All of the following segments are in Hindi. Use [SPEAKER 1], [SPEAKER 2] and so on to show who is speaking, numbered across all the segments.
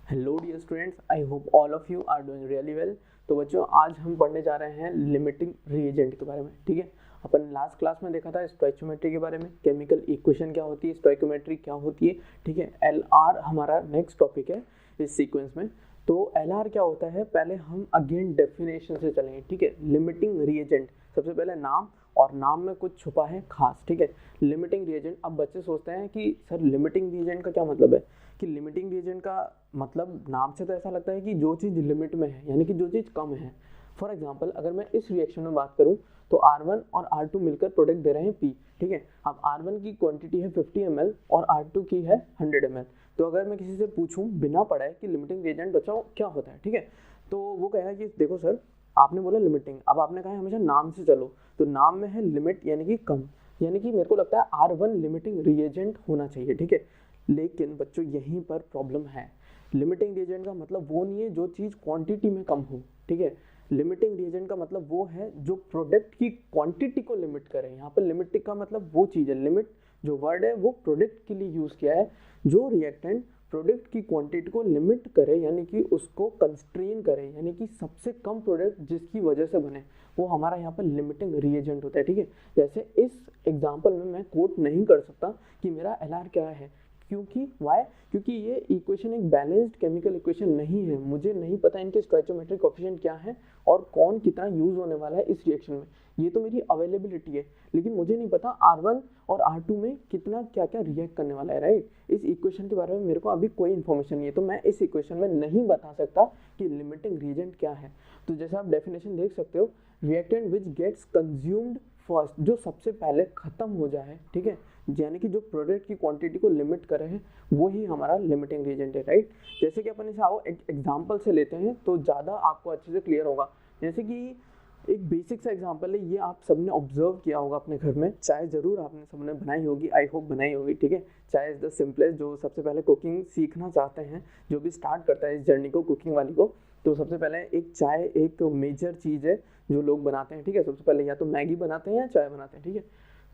[SPEAKER 1] Hello dear students, I hope all of you are doing really well. तो बच्चों, आज हम पढ़ने जा रहे हैं लिमिटिंग रिएजेंट के बारे में। ठीक है, अपन लास्ट क्लास में देखा था स्टोइकियोमेट्री के बारे में, केमिकल इक्वेशन क्या होती है, स्टोइकियोमेट्री क्या होती है। ठीक है, एल आर हमारा नेक्स्ट टॉपिक है इस सीक्वेंस में। तो एल आर क्या होता है, पहले हम अगेन डेफिनेशन से चलेंगे। ठीक है, लिमिटिंग रिएजेंट, सबसे पहले नाम, और नाम में कुछ छुपा है खास। ठीक है, लिमिटिंग रिएजेंट। अब बच्चे सोचते हैं कि सर लिमिटिंग रिएजेंट का क्या मतलब है, कि लिमिटिंग रिएजेंट का मतलब नाम से तो ऐसा लगता है कि जो चीज़ लिमिट में है, यानी कि जो चीज़ कम है। फॉर एग्जांपल, अगर मैं इस रिएक्शन में बात करूं तो R1 और R2 मिलकर प्रोडक्ट दे रहे हैं P। ठीक है, अब R1 की क्वांटिटी है 50 ml और R2 की है 100 ml। तो अगर मैं किसी से पूछूं बिना पढ़ाए कि लिमिटिंग रिएजेंट बचाओ क्या होता है, ठीक है, तो वो कहेगा कि देखो सर, आपने बोला लिमिटिंग, अब आपने कहा हमेशा नाम से चलो, तो नाम में है लिमिट यानी कि कम, यानी कि मेरे को लगता है R1 लिमिटिंग रिएजेंट होना चाहिए। ठीक है, लेकिन बच्चों यहीं पर प्रॉब्लम है। लिमिटिंग रिएजेंट का मतलब वो नहीं है जो चीज़ क्वांटिटी में कम हो। ठीक है, लिमिटिंग रिएजेंट का मतलब वो है जो प्रोडक्ट की क्वांटिटी को लिमिट करे। यहाँ पर लिमिटिंग का मतलब वो चीज़ है, लिमिट जो वर्ड है वो प्रोडक्ट के लिए यूज़ किया है, जो रिएक्टेंट प्रोडक्ट की क्वांटिटी को लिमिट करे, यानी कि उसको कंस्ट्रेन करे, यानी कि सबसे कम प्रोडक्ट जिसकी वजह से बने, वो हमारा यहाँ पर लिमिटिंग रिएजेंट होता है। ठीक है, जैसे इस एग्जांपल में मैं कोट नहीं कर सकता कि मेरा एलआर क्या है, क्योंकि वाई, क्योंकि ये इक्वेशन एक बैलेंस्ड केमिकल इक्वेशन नहीं है। मुझे नहीं पता इनके स्टोइकियोमेट्रिक कोएफिशिएंट क्या है और कौन कितना यूज होने वाला है इस रिएक्शन में। ये तो मेरी अवेलेबिलिटी है, लेकिन मुझे नहीं पता R1 और R2 में कितना क्या क्या रिएक्ट करने वाला है। राइट, इस इक्वेशन के बारे में मेरे को अभी कोई इन्फॉर्मेशन नहीं है, तो मैं इस इक्वेशन में नहीं बता सकता कि लिमिटिंग रिएजेंट क्या है। तो जैसे आप डेफिनेशन देख सकते हो, reactant which gets consumed first, जो सबसे पहले खत्म हो जाए। ठीक है, यानी कि जो प्रोडक्ट की क्वांटिटी को लिमिट करे हैं, वो ही हमारा लिमिटिंग रिएजेंट है। राइट, जैसे कि अपन इसे आओ एग्जांपल से लेते हैं तो ज़्यादा आपको अच्छे से क्लियर होगा। जैसे कि एक बेसिक सा एग्जांपल है, ये आप सबने ऑब्जर्व किया होगा अपने घर में, चाय ज़रूर आपने सबने बनाई होगी, आई होप बनाई होगी। ठीक है, चाय इज़ द सिंपलेस्ट, जो सबसे पहले कुकिंग सीखना चाहते हैं, जो भी स्टार्ट करता है इस जर्नी को कुकिंग वाली को, तो सबसे पहले एक चाय एक मेजर चीज़ है जो लोग बनाते हैं। ठीक है, सबसे पहले या तो मैगी बनाते हैं या चाय बनाते हैं। ठीक है,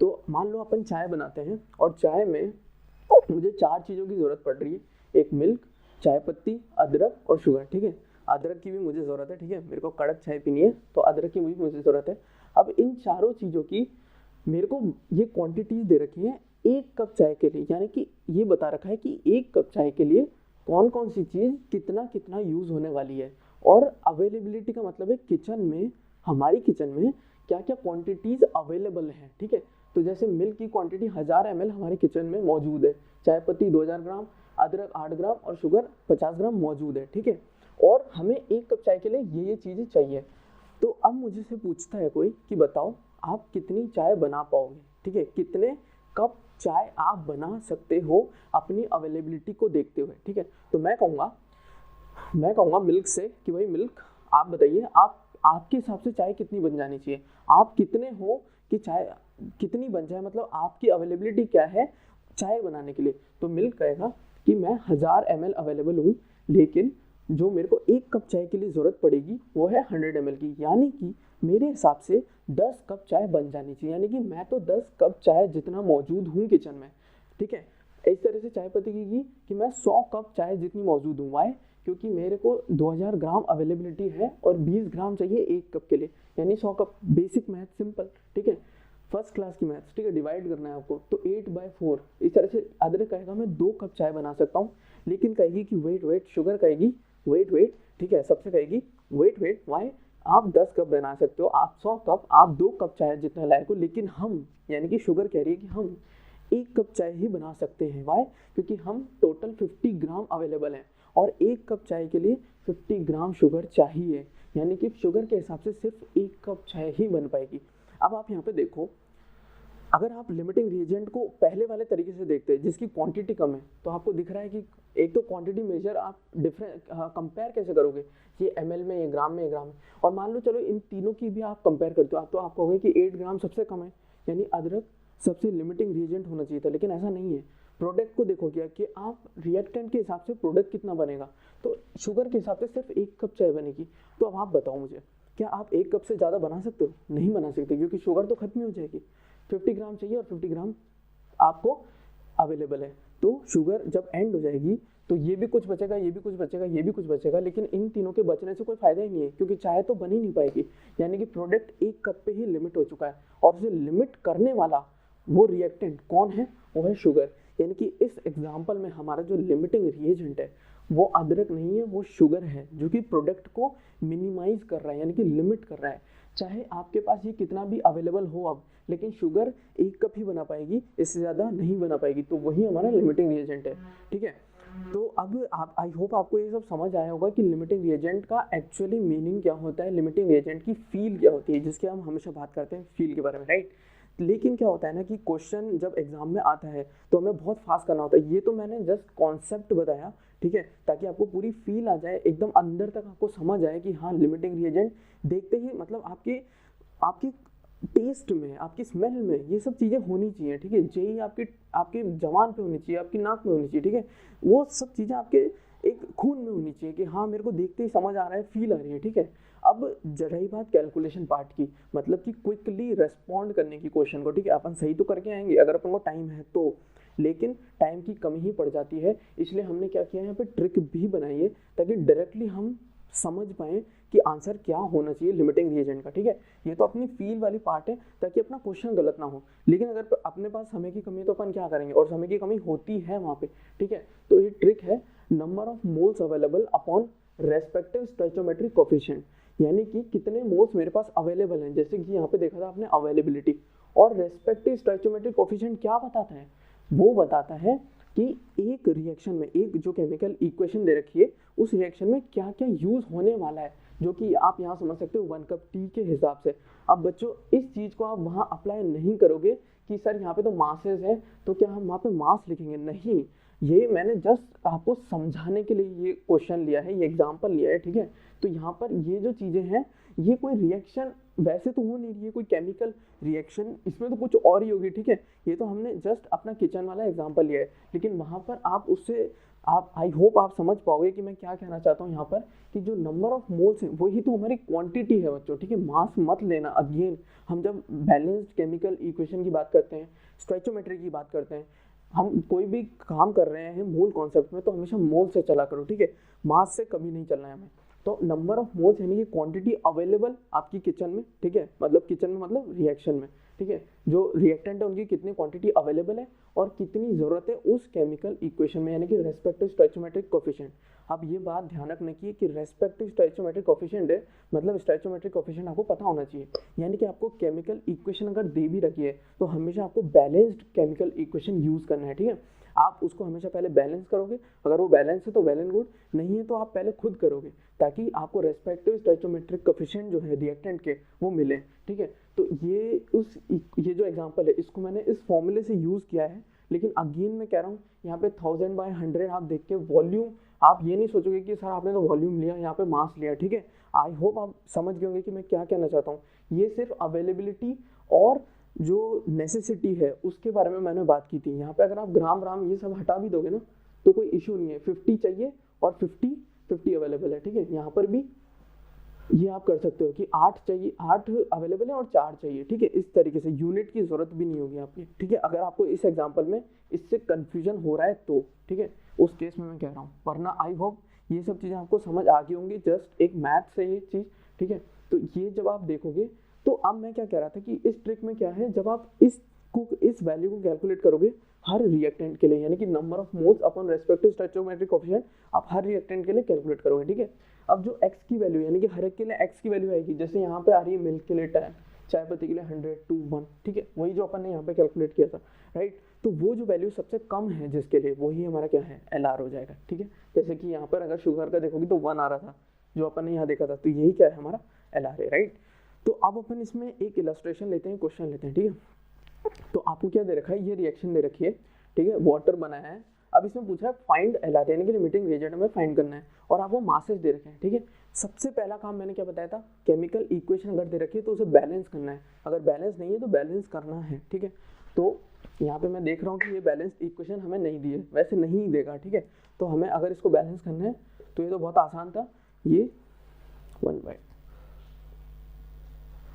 [SPEAKER 1] तो मान लो अपन चाय बनाते हैं और चाय में मुझे 4 चीज़ों की ज़रूरत पड़ रही है, एक मिल्क, चाय पत्ती, अदरक और शुगर। ठीक है, अदरक की भी मुझे ज़रूरत है। ठीक है, मेरे को कड़क चाय पीनी है तो अदरक की भी मुझे ज़रूरत है। अब इन चारों चीज़ों की मेरे को ये क्वांटिटीज दे रखी हैं एक कप चाय के लिए, यानी कि ये बता रखा है कि एक कप चाय के लिए कौन कौन सी चीज़ कितना कितना यूज़ होने वाली है। और अवेलेबिलिटी का मतलब है किचन में, हमारी किचन में क्या क्या क्वांटिटीज़ अवेलेबल हैं। ठीक है, तो जैसे मिल्क की क्वांटिटी 1000 ml हमारे किचन में मौजूद है, चाय पत्ती 2000 ग्राम, अदरक 8 ग्राम और शुगर 50 ग्राम मौजूद है। ठीक है, और हमें एक कप चाय के लिए ये चीज़ें चाहिए। तो अब मुझे से पूछता है कोई कि बताओ आप कितनी चाय बना पाओगे। ठीक है, कितने कप चाय आप बना सकते हो अपनी अवेलेबिलिटी को देखते हुए। ठीक है, तो मैं कहूँगा मिल्क से कि भाई मिल्क, आप बताइए आपके हिसाब से चाय कितनी बन जानी चाहिए, आप कितने हो कि चाय कितनी बन जाए, मतलब आपकी अवेलेबिलिटी क्या है चाय बनाने के लिए। तो मिल्क कहेगा कि मैं 1000 ml अवेलेबल हूँ, लेकिन जो मेरे को एक कप चाय के लिए ज़रूरत पड़ेगी वो है 100 ml की, यानी कि मेरे हिसाब से 10 कप चाय बन जानी चाहिए, यानी कि मैं तो 10 कप चाय जितना मौजूद हूँ किचन में। ठीक है, इस तरह से चाय पत्ती की कि मैं 100 कप चाय जितनी मौजूद हूँ। वाई, क्योंकि मेरे को 2000 ग्राम अवेलेबिलिटी है और 20 ग्राम चाहिए एक कप के लिए, यानी 100 कप। Basic math, simple. ठीक है, फर्स्ट क्लास की मैथ्स। ठीक है, डिवाइड करना है आपको, तो 8/4। इस तरह से अदरक कहेगा मैं 2 कप चाय बना सकता हूँ, लेकिन कहेगी कि वेट, शुगर कहेगी वेट। ठीक है, सबसे कहेगी वेट, वाई, आप 10 कप बना सकते हो, आप 100 कप, आप 2 कप चाय जितने लायक हो, लेकिन हम, यानी कि शुगर कह रही है कि हम 1 कप चाय ही बना सकते हैं। वाई, क्योंकि हम टोटल 50 ग्राम अवेलेबल हैं और 1 कप चाय के लिए 50 ग्राम शुगर चाहिए, यानी कि शुगर के हिसाब से सिर्फ 1 कप चाय ही बन पाएगी। अब आप यहाँ पे देखो, अगर आप लिमिटिंग रिएजेंट को पहले वाले तरीके से देखते हैं जिसकी क्वांटिटी कम है, तो आपको दिख रहा है कि एक तो क्वांटिटी मेजर आप डिफरेंट कंपेयर कैसे करोगे, ये ml में, ये ग्राम में, ये ग्राम में, और मान लो चलो इन तीनों की भी आप कंपेयर करते हो, आप तो आप कहोगे कि 8 ग्राम सबसे कम है, यानी अदरक सबसे लिमिटिंग रिएजेंट होना चाहिए था, लेकिन ऐसा नहीं है। प्रोडक्ट को देखो क्या कि आप रिएक्टेंट के हिसाब से प्रोडक्ट कितना बनेगा, तो शुगर के हिसाब से सिर्फ 1 कप चाय बनेगी। तो अब आप बताओ मुझे, क्या आप 1 कप से ज़्यादा बना सकते हो? नहीं बना सकते, क्योंकि शुगर तो खत्म ही हो जाएगी। 50 ग्राम चाहिए और 50 ग्राम आपको अवेलेबल है, तो शुगर जब एंड हो जाएगी तो ये भी कुछ बचेगा, ये भी कुछ बचेगा, ये भी कुछ बचेगा, लेकिन इन तीनों के बचने से कोई फायदा ही नहीं है, क्योंकि चाय तो बन ही नहीं पाएगी। यानी कि प्रोडक्ट 1 कप पे ही लिमिट हो चुका है, और उसे लिमिट करने वाला वो रिएक्टेंट कौन है, वो है शुगर। यानी कि इस एग्जाम्पल में हमारा जो लिमिटिंग रिएजेंट है वो अदरक नहीं है, वो शुगर है, जो कि प्रोडक्ट को मिनिमाइज कर रहा है, यानी कि लिमिट कर रहा है। चाहे आपके पास ये कितना भी अवेलेबल हो अब, लेकिन शुगर 1 कप ही बना पाएगी, इससे ज़्यादा नहीं बना पाएगी, तो वही हमारा लिमिटिंग रिएजेंट है। ठीक है, तो अब आप, आई होप आपको ये सब समझ आया होगा कि लिमिटिंग रिएजेंट का एक्चुअली मीनिंग क्या होता है, लिमिटिंग रिएजेंट की फील क्या होती है, जिसके हम हमेशा बात करते हैं फील के बारे में, राइट। लेकिन क्या होता है ना कि क्वेश्चन जब एग्जाम में आता है तो हमें बहुत फास्ट करना होता है। ये तो मैंने जस्ट कॉन्सेप्ट बताया, ठीक है, ताकि आपको पूरी फील आ जाए, एकदम अंदर तक आपको समझ आए कि हाँ लिमिटिंग रिएजेंट देखते ही मतलब आपके टेस्ट में, आपकी स्मेल में ये सब चीज़ें होनी चाहिए। ठीक है, जेई आपके जवान पे होनी चाहिए, आपकी नाक में होनी चाहिए। ठीक है, वो सब चीज़ें आपके एक खून में होनी चाहिए कि हाँ मेरे को देखते ही समझ आ रहा है, फील आ रही है। ठीक है, अब रही बात कैलकुलेशन पार्ट की, मतलब कि क्विकली रेस्पॉन्ड करने की क्वेश्चन को। ठीक है, अपन सही तो करके आएंगे अगर अपन को टाइम है तो, लेकिन टाइम की कमी ही पड़ जाती है, इसलिए हमने क्या किया यहाँ पे ट्रिक भी बनाई है ताकि डायरेक्टली हम समझ पाएँ कि आंसर क्या होना चाहिए लिमिटिंग रिएजेंट का। ठीक है, ये तो अपनी फील वाली पार्ट है ताकि अपना क्वेश्चन गलत ना हो, लेकिन अगर अपने पास समय की कमी है तो अपन क्या करेंगे, और समय की कमी होती है वहाँ पे। ठीक है, तो ये ट्रिक है number of moles available upon respective stoichiometric coefficient, यानी कि कितने मोल्स मेरे पास अवेलेबल हैं। जैसे कि यहाँ पे देखा था आपने अवेलेबिलिटी, और रेस्पेक्टिव स्टोइचोमेट्रिक कोफिशिएंट क्या बताता है, वो बताता है कि एक रिएक्शन में, एक जो केमिकल इक्वेशन दे रखी है उस रिएक्शन में क्या क्या यूज होने वाला है, जो कि आप यहाँ समझ सकते हो 1 कप टी के हिसाब से। अब बच्चों इस चीज़ को आप वहाँ अप्लाई नहीं करोगे कि सर यहाँ पे तो मासेस है तो क्या हम वहाँ पे मास लिखेंगे, नहीं। ये मैंने जस्ट आपको समझाने के लिए ये क्वेश्चन लिया है, ये एग्जाम्पल लिया है। ठीक है, तो यहाँ पर ये जो चीज़ें हैं, ये कोई रिएक्शन वैसे तो हो नहीं रही है, कोई केमिकल रिएक्शन, इसमें तो कुछ और ही होगी। ठीक है, ये तो हमने जस्ट अपना किचन वाला एग्जाम्पल लिया है, लेकिन वहाँ पर आप उससे आप, आई होप आप समझ पाओगे कि मैं क्या कहना चाहता हूँ यहाँ पर, कि जो नंबर ऑफ मोल्स हैं वही तो हमारी क्वांटिटी है बच्चों। ठीक है, मास मत लेना। अगेन हम जब बैलेंस्ड केमिकल इक्वेशन की बात करते हैं, स्टोइचोमेट्री की बात करते हैं, हम कोई भी काम कर रहे हैं मूल कॉन्सेप्ट में, तो हमेशा मोल से चला करो। ठीक है, मास से कभी नहीं चलना है हमें। तो नंबर ऑफ मोल्स यानी कि क्वांटिटी अवेलेबल आपकी किचन में। ठीक है, मतलब किचन में मतलब रिएक्शन में। ठीक है, जो रिएक्टेंट है उनकी कितनी क्वांटिटी अवेलेबल है और कितनी ज़रूरत है उस केमिकल इक्वेशन में, यानी कि रेस्पेक्टिव स्टोइचोमेट्रिक कोफिशिएंट। अब ये बात ध्यान रखने की कि रेस्पेक्टिव स्टोइचोमेट्रिक कोफिशिएंट है, मतलब स्टोइचोमेट्रिक कोफिशिएंट आपको पता होना चाहिए। यानी कि आपको केमिकल इक्वेशन अगर दे भी रखी है तो हमेशा आपको बैलेंस्ड केमिकल इक्वेशन यूज़ करना है। ठीक है, आप उसको हमेशा पहले बैलेंस करोगे, अगर वो बैलेंस है तो वेल एंड गुड, नहीं है तो आप पहले खुद करोगे ताकि आपको रेस्पेक्टिव स्टोइचोमेट्रिक कोफिशिएंट जो है रिएक्टेंट के वो मिले। ठीक है, तो ये जो एग्जांपल है इसको मैंने इस फॉर्मूले से यूज़ किया है, लेकिन अगेन मैं कह रहा हूँ यहाँ पे 1000/100 आप देख के वॉल्यूम, आप ये नहीं सोचोगे कि सर आपने तो वॉल्यूम लिया, यहाँ पे मास लिया। ठीक है, आई होप आप समझ गए होंगे कि मैं क्या कहना चाहता हूँ। ये सिर्फ अवेलेबिलिटी और जो नेसेसिटी है उसके बारे में मैंने बात की थी। यहाँ पे अगर आप ग्राम ये सब हटा भी दोगे ना तो कोई इशू नहीं है, 50 चाहिए और 50 अवेलेबल है। ठीक है, यहाँ पर भी ये आप कर सकते हो कि 8 चाहिए, 8 अवेलेबल है और 4 चाहिए। ठीक है, इस तरीके से यूनिट की जरूरत भी नहीं होगी आपकी। ठीक है, अगर आपको इस एग्जांपल में इससे कंफ्यूजन हो रहा है तो ठीक है, उस केस में मैं कह रहा हूँ, वरना आई होप ये सब चीज़ें आपको समझ आ गई होंगी, जस्ट एक मैथ से ये चीज़। ठीक है, तो ये जब आप देखोगे तो अब मैं क्या कह रहा था कि इस ट्रिक में क्या है, जब आप इस वैल्यू को कैलकुलेट करोगे हर रिएक्टेंट के लिए, यानी कि number of moles upon respective stoichiometric coefficient आप हर रिएक्टेंट के लिए कैलकुलेट करोगे। ठीक है, अब जो x की वैल्यू, यानी कि हर एक के लिए x की वैल्यू आएगी, जैसे यहाँ पे आ रही है मिल्क के लिए 10, चाय पत्ती के लिए 100 to 1। ठीक है, वही जो अपन ने यहाँ पे कैलकुलेट किया था, राइट। तो वो जो वैल्यू सबसे कम है जिसके लिए, वही हमारा क्या है, LR हो जाएगा। ठीक है, जैसे कि यहाँ पर अगर शुगर का देखोगे तो 1 आ रहा था जो अपन ने यहाँ देखा था, तो यही क्या है हमारा LR है, राइट। तो अब अपन इसमें एक इलस्ट्रेशन लेते हैं, क्वेश्चन लेते हैं। ठीक है, तो आपको क्या दे रखा है, ये रिएक्शन दे रखी है। ठीक है, वाटर बनाया है, अब इसमें पूछ रहा है फाइंड LR, यानी कि लिमिटिंग रिएजेंट में फाइंड करना है, और आपको मासेस दे रखे हैं। ठीक है, सबसे पहला काम मैंने क्या बताया था, केमिकल इक्वेशन अगर दे रखी है तो उसे बैलेंस करना है, अगर बैलेंस नहीं है तो बैलेंस करना है। ठीक है, तो यहाँ पे मैं देख रहा हूँ कि ये बैलेंस इक्वेशन हमें नहीं दी है, वैसे नहीं देगा। ठीक है, तो हमें अगर इसको बैलेंस करना है तो ये तो बहुत आसान था, ये 1/,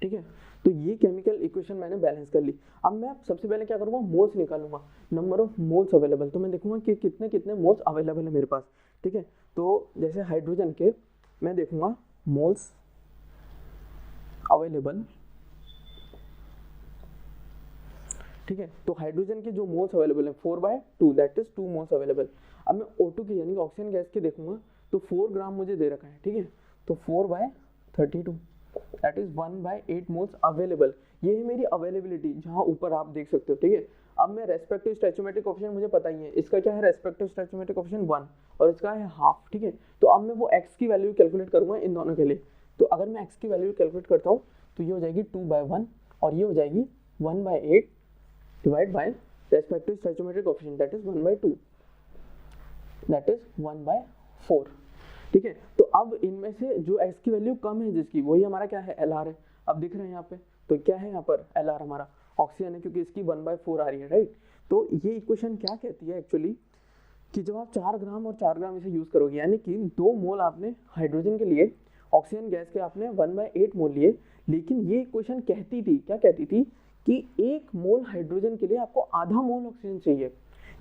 [SPEAKER 1] ठीक है। तो ये केमिकल इक्वेशन मैंने बैलेंस कर ली। अब मैं सबसे पहले क्या करूँगा, मोल्स निकालूंगा, नंबर ऑफ मोल्स अवेलेबल। तो मैं देखूंगा कि कितने कितने मोल्स अवेलेबल है मेरे पास, ठीक है। तो जैसे हाइड्रोजन के मैं देखूंगा मोल्स अवेलेबल, ठीक है। तो हाइड्रोजन के जो मोल्स अवेलेबल है 4/2 दैट इज 2 मोल्स अवेलेबल। अब मैं O2 की यानी कि ऑक्सीजन गैस की देखूंगा तो 4 ग्राम मुझे दे रखा है, ठीक है। तो 4/32 दैट इज 1/8 मोल्स अवेलेबल। ये है मेरी अवेलेबिलिटी, जहाँ ऊपर आप देख सकते हो, ठीक है। अब मैं रेस्पेक्टिव स्टोइचोमेट्रिक कोएफिशिएंट मुझे पता ही है, इसका क्या है रेस्पेक्टिव स्टोइचोमेट्रिक कोएफिशिएंट 1 और इसका है हाफ, ठीक है। तो अब मैं वो x की वैल्यू कैलकुलेट करूंगा इन दोनों के लिए। तो अगर मैं x की वैल्यू कैलकुलेट करता हूँ तो ये हो जाएगी 2/1 और ये हो जाएगी 1/8 divide by respective stoichiometric coefficient that is 1/2 that is 1/4, ठीक है। तो अब इनमें से जो x की वैल्यू कम है जिसकी, वही हमारा क्या है LR है। अब दिख रहे हैं यहाँ पे, तो क्या है यहाँ पर LR हमारा ऑक्सीजन है, क्योंकि इसकी 1/4 आ रही है, राइट। तो ये इक्वेशन क्या कहती है एक्चुअली कि जब आप 4 ग्राम और 4 ग्राम इसे यूज करोगे, यानी कि 2 मोल आपने हाइड्रोजन के लिए, ऑक्सीजन गैस के आपने 1/8 मोल लिए, लेकिन ये इक्वेशन कहती थी, क्या कहती थी कि 1 मोल हाइड्रोजन के लिए आपको आधा मोल ऑक्सीजन चाहिए।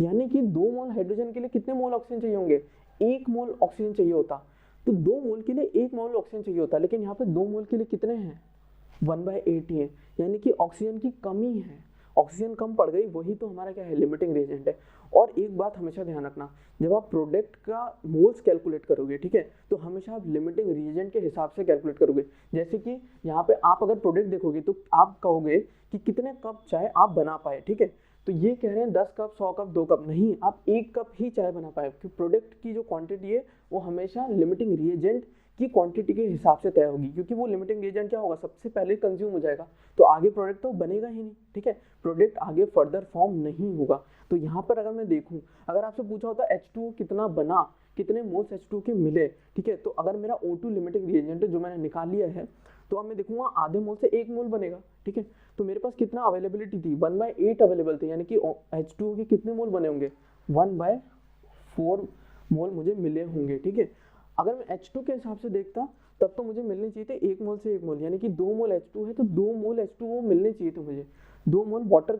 [SPEAKER 1] यानी कि 2 मोल हाइड्रोजन के लिए कितने मोल ऑक्सीजन चाहिए होंगे, 1 मोल ऑक्सीजन चाहिए होता। तो 2 मोल के लिए 1 मोल ऑक्सीजन चाहिए होता, लेकिन यहाँ पे 2 मोल के लिए कितने हैं, 1/8 ही है। यानी कि ऑक्सीजन की कमी है, ऑक्सीजन कम पड़ गई, वही तो हमारा क्या है लिमिटिंग रिएजेंट है। और एक बात हमेशा ध्यान रखना, जब आप प्रोडक्ट का मोल्स कैलकुलेट करोगे, ठीक है, तो हमेशा आप लिमिटिंग रिएजेंट के हिसाब से कैलकुलेट करोगे। जैसे कि यहाँ पे आप अगर प्रोडक्ट देखोगे तो आप कहोगे कि कितने कप चाय आप बना पाए, ठीक है। तो ये कह रहे हैं 10 कप 100 कप 2 कप, नहीं, आप 1 कप ही चाय बना पाए, क्योंकि प्रोडक्ट की जो क्वांटिटी है वो हमेशा लिमिटिंग रिएजेंट की क्वांटिटी के हिसाब से तय होगी, क्योंकि वो लिमिटिंग रिएजेंट क्या होगा, सबसे पहले कंज्यूम हो जाएगा, तो आगे प्रोडक्ट तो बनेगा ही नहीं, ठीक है। प्रोडक्ट आगे फर्दर फॉर्म नहीं होगा। तो यहाँ पर अगर मैं देखूँ, अगर आपसे पूछा होता H2O कितना बना, कितने मोल्स H2O के मिले, ठीक है, तो अगर मेरा O2 लिमिटिंग रिएजेंट है जो मैंने निकाल लिया है, तो अब मैं देखूंगा आधे मोल से 1 मोल बनेगा, ठीक है। तो मेरे पास कितना अवेलेबिलिटी थी, 1/8 अवेलेबल थे, यानी कि H2O के कितने मोल बने होंगे, 1/4 मोल मुझे मिले होंगे, ठीक है। अगर मैं H2 के हिसाब से देखता तब तो मुझे मिलने चाहिए थे 1 मोल से 1 मोल, यानी कि 2 मोल H2 है तो 2 मोल H2O मिलने चाहिए थे मुझे, 2 वाटर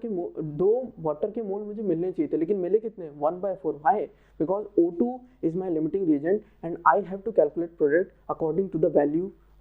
[SPEAKER 1] के मोल मुझे मिलने चाहिए थे, लेकिन मिले कितने, 1/4। Why, because O2 is my limiting reagent and I have to calculate product according to the value